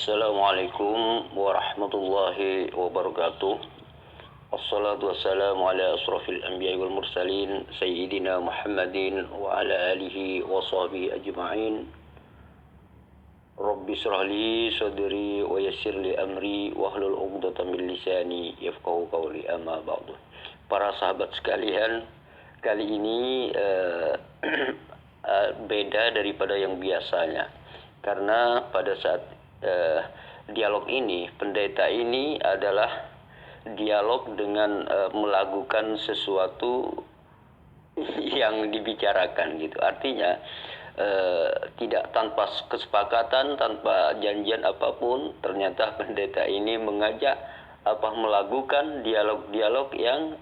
Assalamualaikum warahmatullahi wabarakatuh. Wassalatu wassalamu ala asrafil anbiya wal mursalin sayyidina Muhammadin wa ala alihi wa sahbihi ajma'in. Rabbi shrah li sadri wa yassir li amri wahlul 'uqdatam min lisani yafqahu qawli, amma ba'du. Para sahabat sekalian, kali ini beda daripada yang biasanya. Karena pada saat dialog ini, pendeta ini adalah dialog dengan melakukan sesuatu yang dibicarakan gitu. Artinya tidak tanpa kesepakatan, tanpa janjian apapun, ternyata pendeta ini mengajak melakukan dialog-dialog yang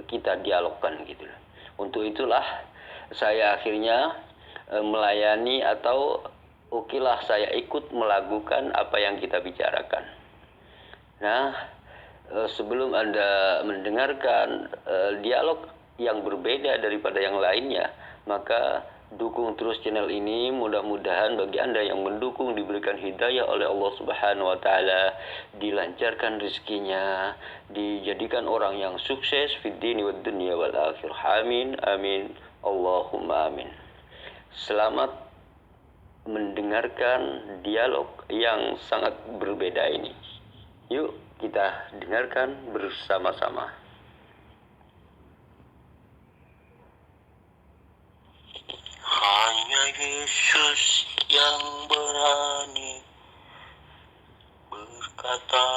kita dialogkan gitu. Untuk itulah saya akhirnya melayani atau okelah saya ikut melakukan apa yang kita bicarakan. Nah, sebelum Anda mendengarkan dialog yang berbeda daripada yang lainnya, maka dukung terus channel ini. Mudah-mudahan bagi Anda yang mendukung diberikan hidayah oleh Allah Subhanahu wa taala, dilancarkan rezekinya, dijadikan orang yang sukses fid dini wad dunya wal akhirah. Amin amin Allahumma amin. Selamat mendengarkan dialog yang sangat berbeda ini. Yuk kita dengarkan bersama-sama. Hanya Yesus yang berani berkata,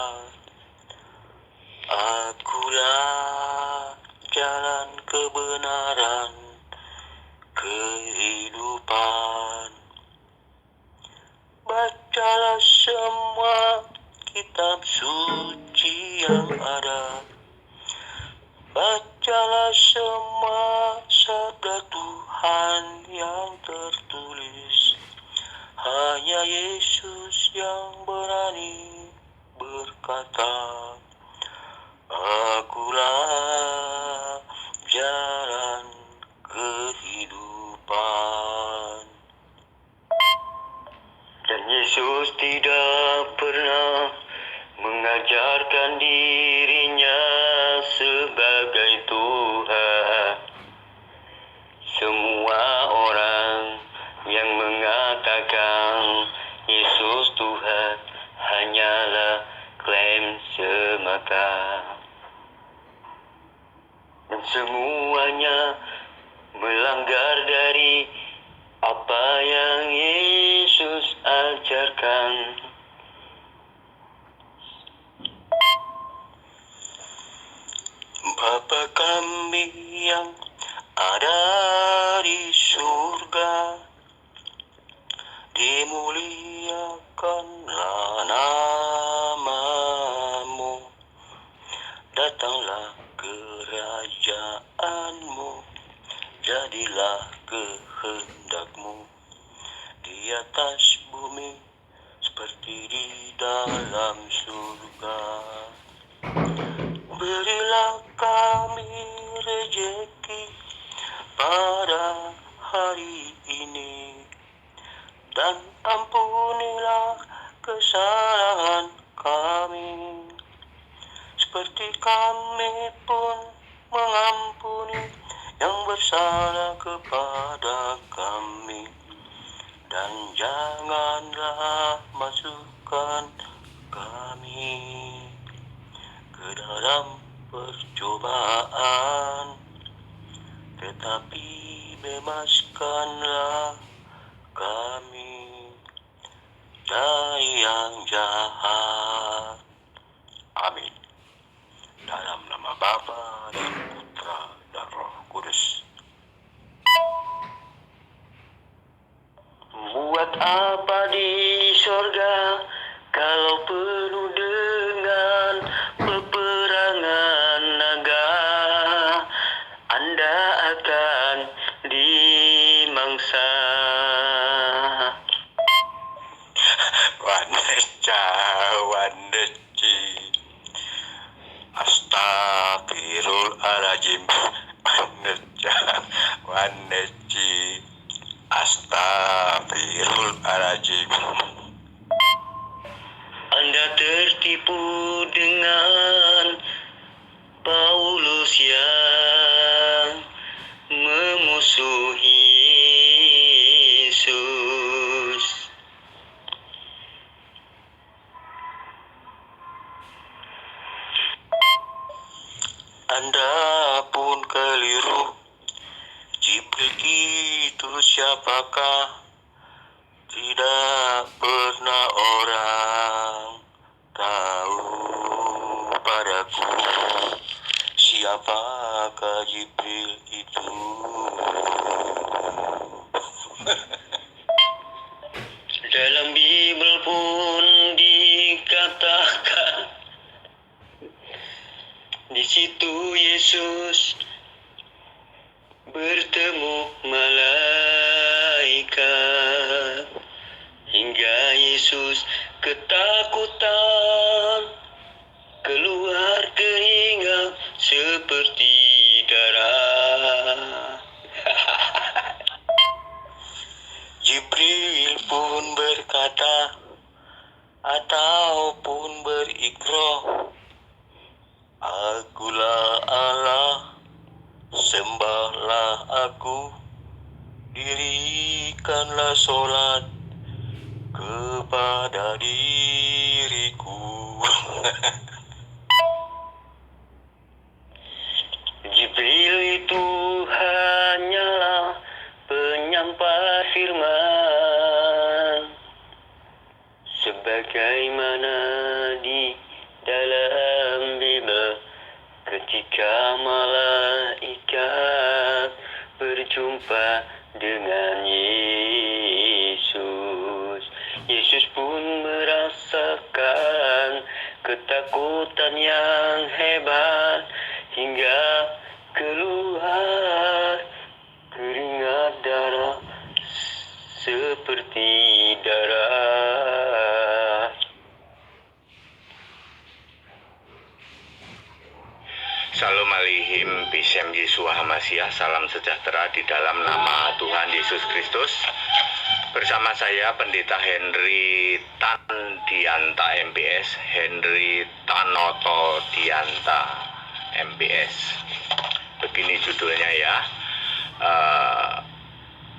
"Akulah jalan kebenaran, kehidupan." Bacalah semua kitab suci yang ada. Bacalah semua sabda Tuhan yang tertulis. Hanya Yesus yang berani berkata, "Akulah jalan kehidupan." Dan Yesus tidak pernah mengajarkan dirinya sebagai Tuhan. Semua orang yang mengatakan Yesus Tuhan hanyalah klaim semata. Dan semuanya melanggar dari apa yang Yesus ajarkan. Bapa kami yang ada di surga, dimuliakanlah namamu, datanglah kerajaanmu, jadilah kehendakmu di atas bumi seperti di dalam surga. Berilah kami rejeki pada hari ini, dan ampunilah kesalahan kami, seperti kami pun mengampuni yang bersalah kepada kami. Dan janganlah masukkan kami ke dalam percobaan, tetapi bebaskanlah kami dari yang jahat. Amin. Dalam nama Bapa dan Putra dan Roh Kudus. Buat apa di sorga kalau penuh dengan peperangan naga? Anda akan dimangsa. Waneci, astagfirullahaladzim. Waneci, astagfirullahaladzim. tidak tertipu dengan Paulus yang memusuhi Yesus. Anda pun keliru. Jibril itu siapakah? Tidak pernah orang tahu padaku siapakah Jibril itu. Dalam Bible pun dikatakan di situ Yesus bertemu malaikat hingga Yesus ketakutan, keluar keringat seperti darah. Jibril pun berkata ataupun berikrar, Akulah Allah, sembahlah aku, dirikanlah solat kepada diriku. Jibril itu hanyalah penyampai firman, sebagaimana di dalam Bible ketika malaikat berjumpa dengan Yesus. Yesus pun merasakan ketakutan yang hebat hingga keluar keringat darah seperti darah. Shalom Aleichem, Bishem Yeshua HaMashiach, salam sejahtera di dalam nama Tuhan Yesus Kristus. Bersama saya Pendeta Henry Tandianta MPS, Henry Tanoto Dianta MPS. Begini judulnya ya,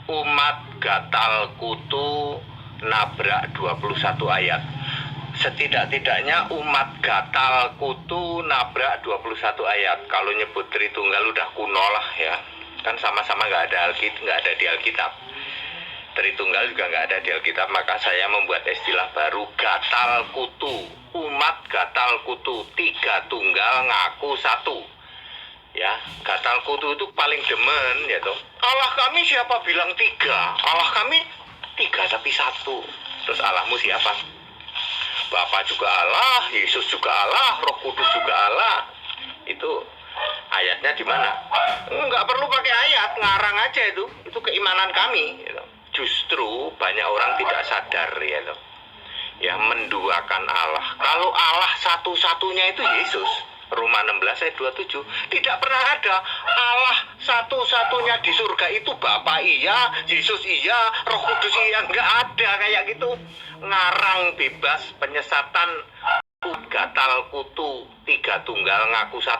umat gatal kutu nabrak 21 ayat. Setidak-tidaknya umat gatal kutu nabrak 21 ayat. Kalau nyebut Tritunggal udah kuno lah ya. Kan sama-sama nggak ada di Alkitab. Tritunggal juga nggak ada di Alkitab. Maka saya membuat istilah baru, gatal kutu. Umat gatal kutu, 3 tunggal ngaku 1. Ya, gatal kutu itu paling demen ya toh. Allah kami siapa bilang 3? Allah kami 3 tapi 1. Terus Allahmu siapa? Bapa juga Allah, Yesus juga Allah, Roh Kudus juga Allah. Itu ayatnya di mana? Nggak perlu pakai ayat, ngarang aja itu keimanan kami. Gitu. Justru banyak orang tidak sadar ya, gitu. Ya menduakan Allah. Kalau Allah satu-satunya itu Yesus. Roma 16 ayat 27. Tidak pernah ada Allah satu-satunya di surga itu Bapa iya, Yesus iya, Roh Kudus iya. Nggak ada kayak gitu. Ngarang bebas, penyesatan, gatal kutu, 3 tunggal ngaku 1.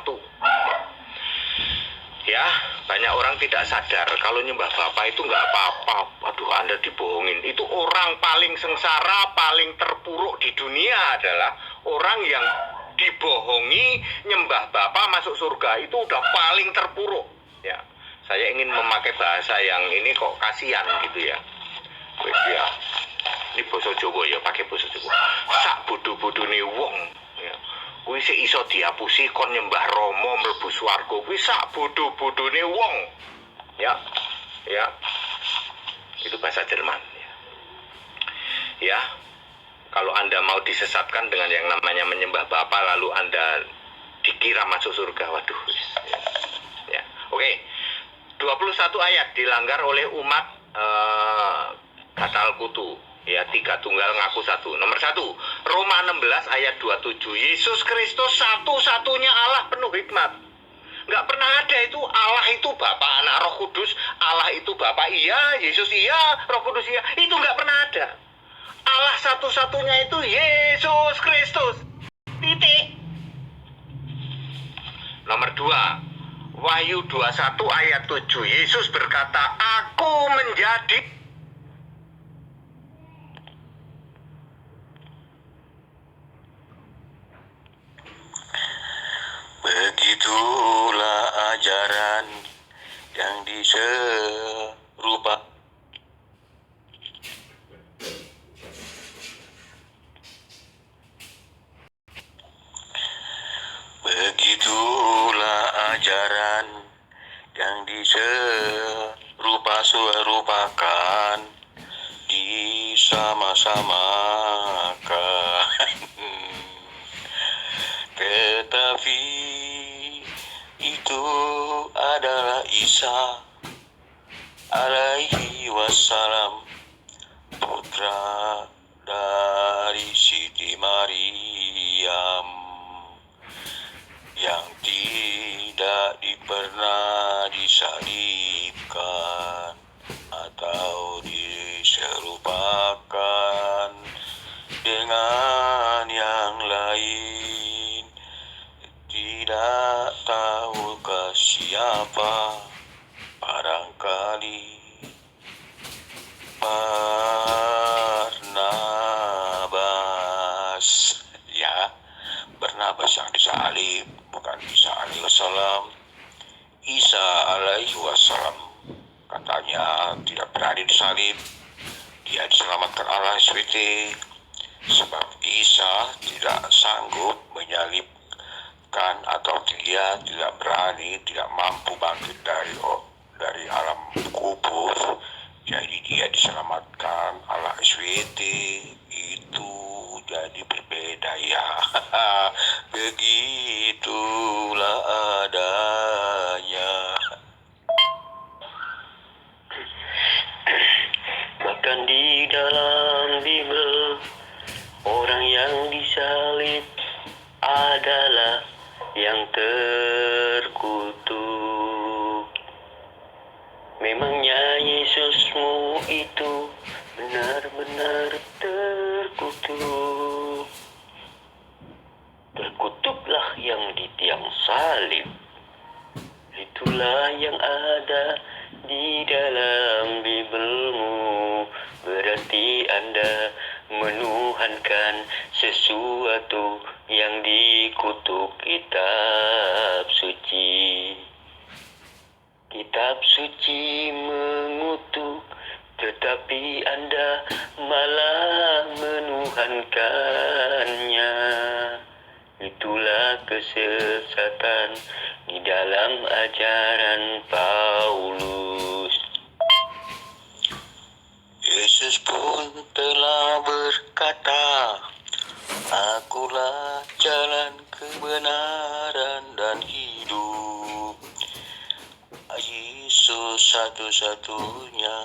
Ya, banyak orang tidak sadar kalau nyembah Bapa itu nggak apa-apa. Aduh, Anda dibohongin. Itu orang paling sengsara, paling terpuruk di dunia adalah orang yang dibohongi nyembah Bapa masuk surga. Itu udah paling terpuruk. Ya, saya ingin memakai bahasa yang ini kok kasihan gitu ya. Wes ya. Ini basa Jawa ya, pakai basa Jawa. Sak bodoh-bodone wong. Ya. Kuwi sik iso diapusi kon nyembah Rama mlebu swarga. Kuwi sak bodoh-bodone wong. Ya. Ya. Itu bahasa Jerman ya. Ya. Kalau Anda mau disesatkan dengan yang namanya menyembah Bapa lalu Anda dikira masuk surga, waduh. Ya. Oke. 21 ayat dilanggar oleh umat gatal kutu. Ya, 3 tunggal ngaku 1. Nomor 1, Roma 16 ayat 27. Yesus Kristus satu-satunya Allah penuh hikmat. Nggak pernah ada itu Allah itu Bapa, Anak, Roh Kudus. Allah itu Bapa iya, Yesus iya, Roh Kudus iya. Itu nggak pernah ada. Allah satu-satunya itu Yesus Kristus. Titik. Nomor 2, Wahyu 21 ayat 7. Yesus berkata, aku menjadi. Begitulah ajaran yang diserupa. Begitulah ajaran yang diserupakan, disama-samakan. Tetapi itu adalah Isa alaihi wassalam, putra dari Siti Maryam, yang tidak pernah disalibkan atau diserupakan dengan yang lain. Tidak tahukah siapa? Barangkali Barnabas. Ya, Barnabas yang disalib, bukan Isa alaihi wassalam. Isa alaihi wassalam katanya tidak berani disalib. Dia diselamatkan Allah SWT, sebab Isa tidak sanggup menyalibkan, atau dia tidak berani, tidak mampu bangkit dari alam kubur. Jadi dia diselamatkan Allah SWT. Itu jadi berbeda ya. Begitulah adanya. Bahkan di dalam Bible, orang yang disalib adalah yang terkutuk. Memangnya Yesusmu itu benar-benar terkutuk. Terkutuklah yang di tiang salib. Itulah yang ada di dalam Bibelmu. Berarti Anda menuhankan sesuatu yang dikutuk kitab suci. Kitab suci mengutuk, tetapi Anda malah menuhankannya. Itulah kesesatan di dalam ajaran Paulus. Yesus pun telah berkata, akulah jalan, kebenaran, dan hidup. Yesus satu-satunya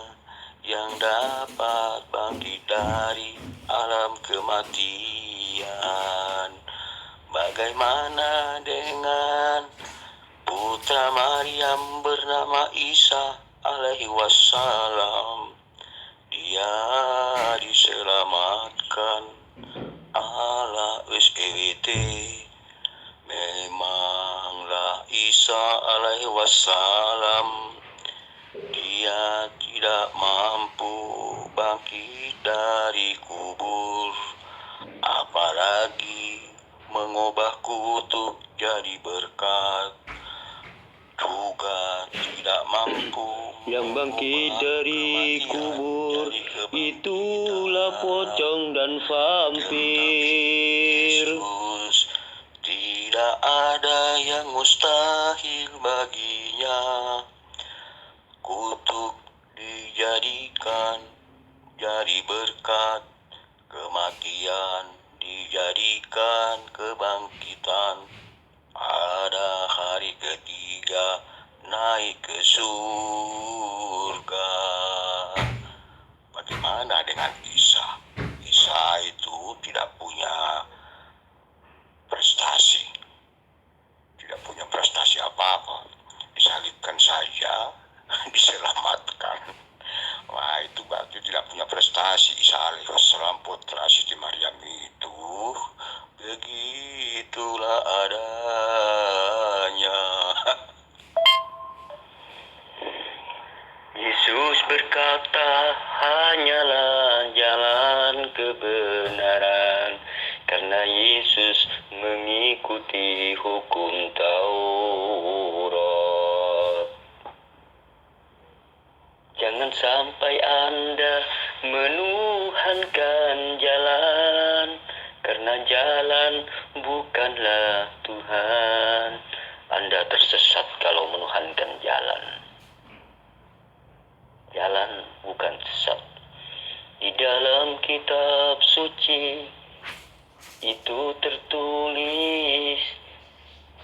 yang dapat bangkit dari alam kematian. Bagaimana dengan putra Maryam bernama Isa alaihi wassalam? Dia diselamatkan Allah SWT. Memanglah Isa alaihi wassalam, dia tidak mampu bangkit dari kubur, apalagi mengubah kutuk jadi berkat. Juga tidak mampu Yang bangkit dari kubur itulah pocong dan vampir. Yesus, tidak ada yang mustahil baginya. Kutuk dijadikan jadi berkat, kematian dijadikan kebangkitan. Pada hari ketiga naik ke surga. Bagaimana dengan Isa? Isa itu tidak punya prestasi, tidak punya prestasi apa-apa. Disalibkan saja, diselamatkan. Wah, itu berarti tidak punya prestasi Isa alaihi wassalam. Yesus berkata, hanyalah jalan kebenaran, karena Yesus mengikuti hukum Taurat. Jangan sampai Anda menuhankan jalan, karena jalan bukanlah Tuhan. Anda tersesat kalau menuhankan jalan. Jalan bukan sesat. Di dalam kitab suci itu tertulis,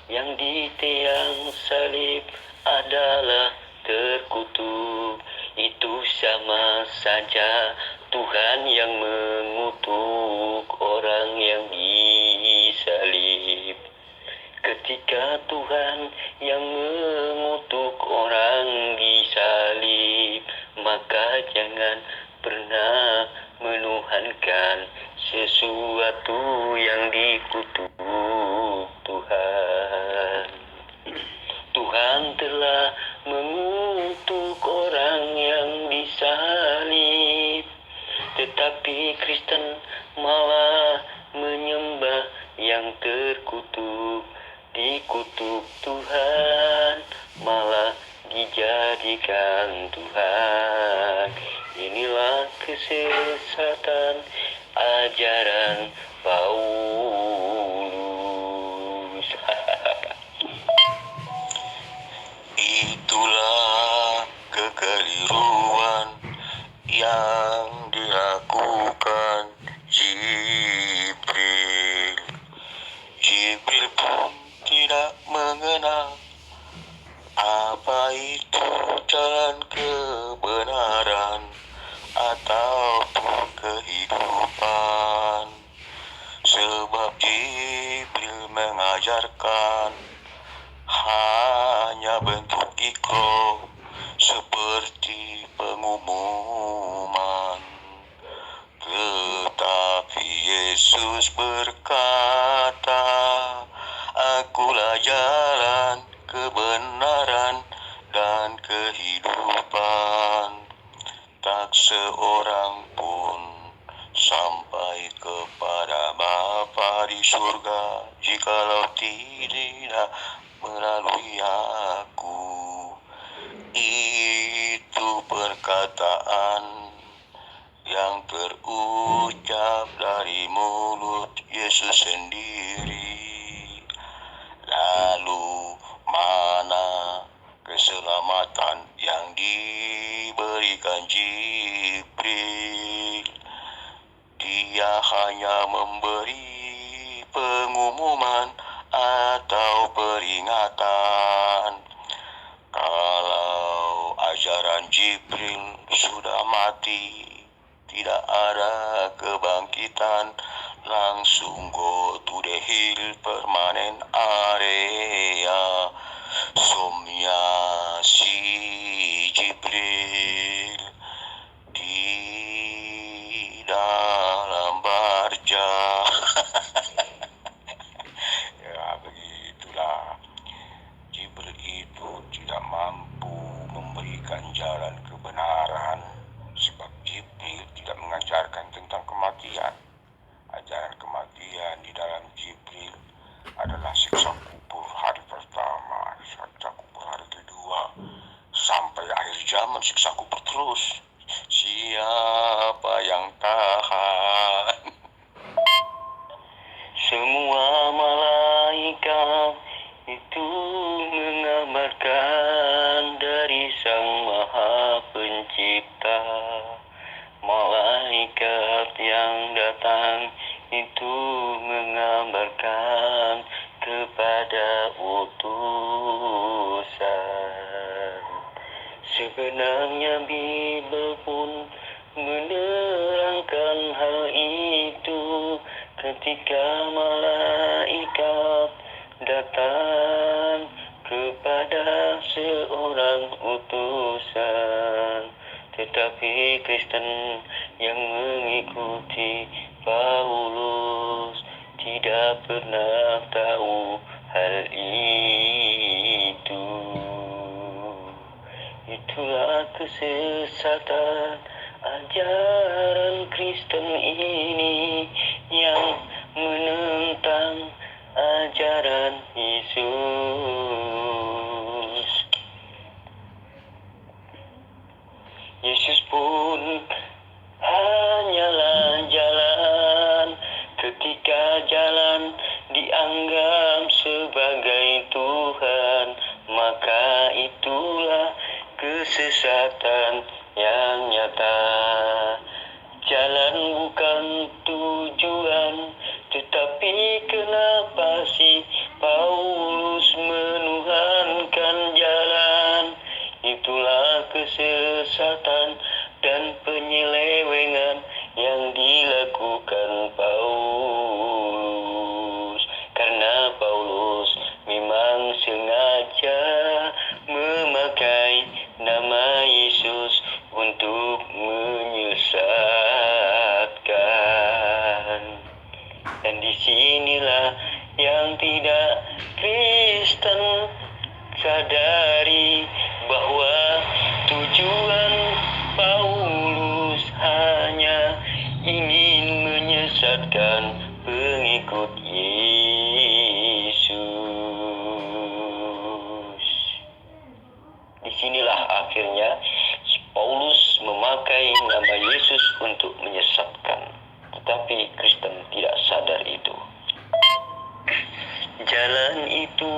yang di tiang salib adalah terkutuk. Itu sama saja Tuhan yang mengutuk orang yang disalib. Ketika Tuhan yang mengutuk orang disalib, maka jangan pernah menuhankan sesuatu yang dikutuk Tuhan. Tuhan telah mengutuk orang yang disalib, tetapi Kristen malah menyembah yang terkutuk. Dikutuk Tuhan, malah dijadikan Tuhan. Inilah kesesatan ajaran Paulus. Itulah kekeliruan yang dilakukan Jibril. Jibril pun tidak mengenal apa itu jalan kebenaran ataupun kehidupan, sebab Jibril mengajarkan hanya bentuk ikro seperti pengumuman. Tetapi Yesus berkata, akulah jalan, kebenaran, dan kehidupan. Tak seorang pun sampai kepada Bapa di surga jikalau tidak melalui aku. Itu perkataan yang terucap dari mulut Yesus sendiri. Lalu mana keselamatan yang diberikan Jibril? Dia hanya memberi pengumuman atau peringatan. Kalau ajaran Jibril sudah mati, tidak ada kebangkitan, langsung go to the hill permanen area. Somnya si Jibril di dalam barja. Ya begitulah, Jibril itu tidak mampu memberikan jalan kebenaran, sebab Jibril tidak mengajarkan tentang kematian. Ajaran kematian di dalam Jibril adalah siksa kubur hari pertama, siksa kubur hari kedua, sampai akhir zaman siksa kubur terus. Siapa yang tahan? Semua malaikat itu mengabarkan dari Sang Maha Pencipta. Malaikat yang datang itu mengabarkan kepada utusan. Sebenarnya Bible pun menerangkan hal itu ketika malaikat datang kepada seorang utusan. Tetapi Kristen yang mengikuti Paulus tidak pernah tahu hal itu. itulah kesesatan ajaran Kristen ini yang menentang ajaran Yesus. Yesus pun hanyalah jalan. Ketika jalan dianggap sebagai Tuhan, maka itulah kesesatan yang nyata. Jalan bukan tujuan, tetapi kenapa sih Paulus menuhankan jalan? Itulah kesesatan dan penyelewengan yang dilakukan Paulus. Karena Paulus memang sengaja memakai nama Yesus untuk menyesatkan. Dan disinilah yang tidak Kristen sadari, bahwa tujuan Paulus hanya ingin menyesatkan pengikut Yesus. Disinilah akhirnya Paulus memakai nama Yesus untuk menyesatkan, tetapi Kristen tidak sadar itu. Jalan itu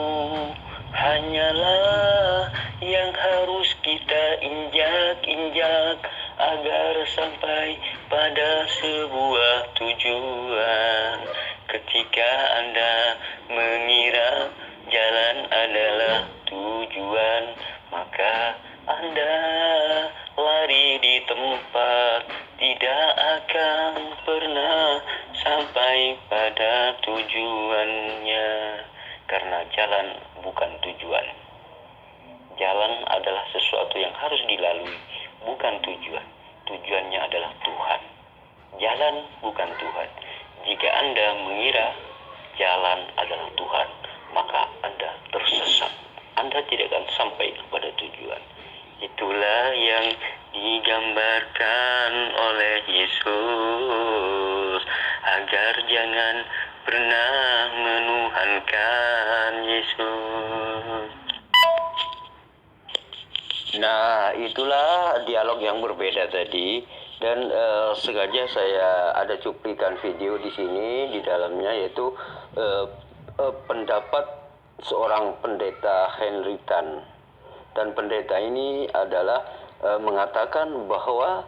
hanyalah yang harus kita injak-injak agar sampai pada sebuah tujuan. Ketika Anda mengira jalan adalah tujuan, maka Anda lari di tempat, tidak akan pernah sampai pada tujuannya. Karena jalan bukan tujuan. Jalan adalah sesuatu yang harus dilalui, bukan tujuan. Tujuannya adalah Tuhan. Jalan bukan Tuhan. Jika Anda mengira jalan adalah Tuhan, maka Anda tersesat. Anda tidak akan sampai pada tujuan. Itulah yang digambarkan oleh Yesus, agar jangan pernah menuhankan Yesus. Nah, itulah dialog yang berbeda tadi, dan sengaja saya ada cuplikan video di sini di dalamnya, yaitu pendapat seorang pendeta Henry Tan. Dan pendeta ini adalah mengatakan bahwa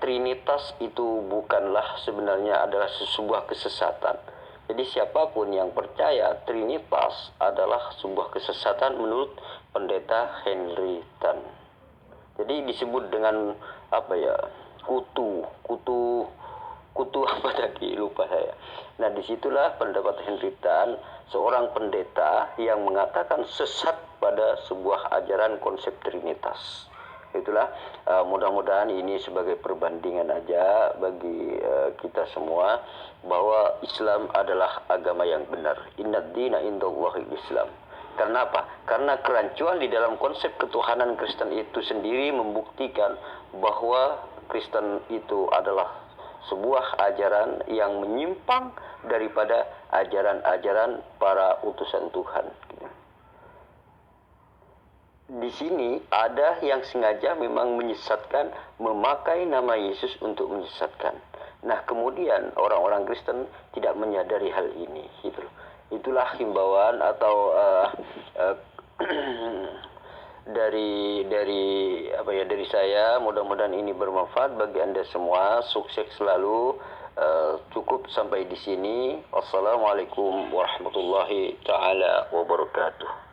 Trinitas itu bukanlah sebenarnya adalah sebuah kesesatan. Jadi siapapun yang percaya Trinitas adalah sebuah kesesatan menurut pendeta Henry Tan. Jadi disebut dengan apa ya, kutu apa tadi, lupa saya. Nah, disitulah pendapat Henry Tan, seorang pendeta yang mengatakan sesat pada sebuah ajaran konsep Trinitas. Itulah mudah-mudahan ini sebagai perbandingan aja bagi kita semua, bahwa Islam adalah agama yang benar. Innad dina indallahil Islam. Karena apa? Karena kerancuan di dalam konsep ketuhanan Kristen itu sendiri membuktikan bahwa Kristen itu adalah sebuah ajaran yang menyimpang daripada ajaran-ajaran para utusan Tuhan. Di sini ada yang sengaja memang menyesatkan, memakai nama Yesus untuk menyesatkan. Nah, kemudian orang-orang Kristen tidak menyadari hal ini, gitu. Itulah himbauan atau dari saya. Mudah-mudahan ini bermanfaat bagi Anda semua. Sukses selalu. Cukup sampai di sini. Wassalamualaikum warahmatullahi taala wabarakatuh.